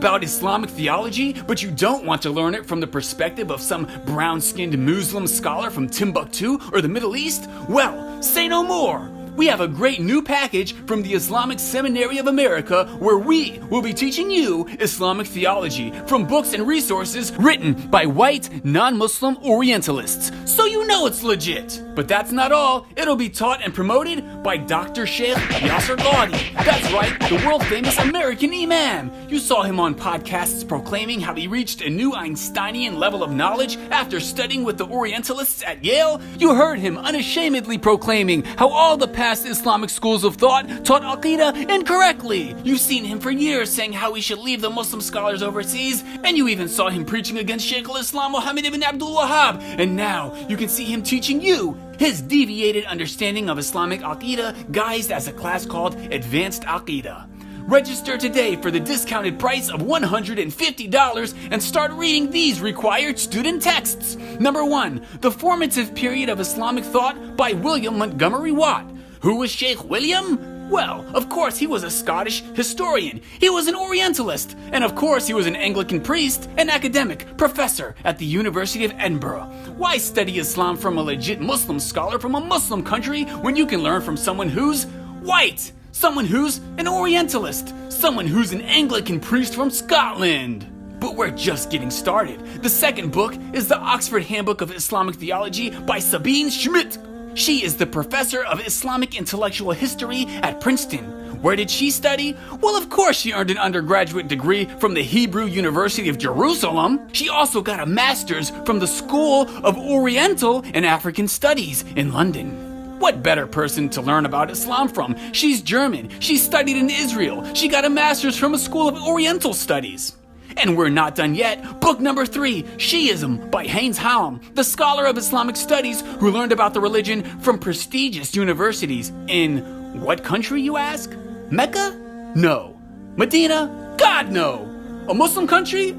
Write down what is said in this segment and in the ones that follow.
about Islamic theology, but you don't want to learn it from the perspective of some brown-skinned Muslim scholar from Timbuktu or the Middle East? Well, say no more. We have a great new package from the Islamic Seminary of America where we will be teaching you Islamic theology from books and resources written by white, non-Muslim Orientalists, so you know it's legit. But that's not all. It'll be taught and promoted by Dr. Sheikh Yasir Qadhi. That's right, the world-famous American imam. You saw him on podcasts proclaiming how he reached a new Einsteinian level of knowledge after studying with the Orientalists at Yale. You heard him unashamedly proclaiming how all the past Islamic schools of thought taught Aqidah incorrectly. You've seen him for years saying how we should leave the Muslim scholars overseas, and you even saw him preaching against Sheikh al-Islam Muhammad ibn Abdul Wahhab. And now you can see him teaching you his deviated understanding of Islamic Aqidah, guised as a class called Advanced Aqidah. Register today for the discounted price of $150 and start reading these required student texts. Number 1, The Formative Period of Islamic Thought by William Montgomery Watt. Who was Sheikh William? Well, of course he was a Scottish historian. He was an Orientalist. And of course he was an Anglican priest, an academic, professor at the University of Edinburgh. Why study Islam from a legit Muslim scholar from a Muslim country when you can learn from someone who's white? Someone who's an Orientalist. Someone who's an Anglican priest from Scotland. But we're just getting started. The second book is the Oxford Handbook of Islamic Theology by Sabine Schmidt. She is the professor of Islamic intellectual history at Princeton. Where did she study? Well, of course she earned an undergraduate degree from the Hebrew University of Jerusalem. She also got a master's from the School of Oriental and African Studies in London. What better person to learn about Islam from? She's German. She studied in Israel. She got a master's from a School of Oriental Studies. And we're not done yet. Book number 3, Shi'ism by Haynes Hallam, the scholar of Islamic studies who learned about the religion from prestigious universities in what country, you ask? Mecca? No. Medina? God, no. A Muslim country?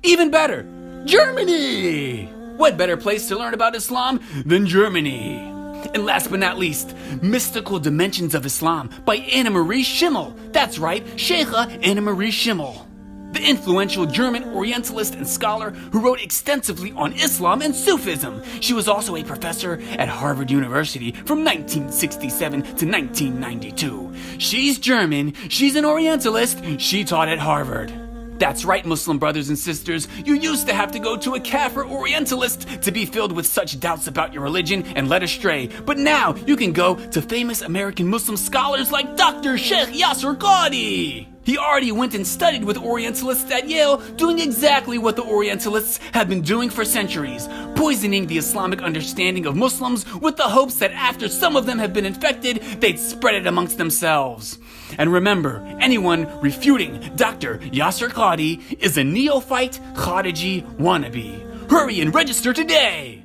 Even better, Germany! What better place to learn about Islam than Germany? And last but not least, Mystical Dimensions of Islam by Anna Marie Schimmel. That's right, Sheikha Anna Marie Schimmel, the influential German Orientalist and scholar who wrote extensively on Islam and Sufism. She was also a professor at Harvard University from 1967 to 1992. She's German, she's an Orientalist, she taught at Harvard. That's right, Muslim brothers and sisters, you used to have to go to a Kafir Orientalist to be filled with such doubts about your religion and led astray. But now you can go to famous American Muslim scholars like Dr. Sheikh Yasir Qadhi. He already went and studied with Orientalists at Yale, doing exactly what the Orientalists have been doing for centuries, poisoning the Islamic understanding of Muslims with the hopes that after some of them have been infected, they'd spread it amongst themselves. And remember, anyone refuting Dr. Yasir Qadhi is a neophyte Khariji wannabe. Hurry and register today!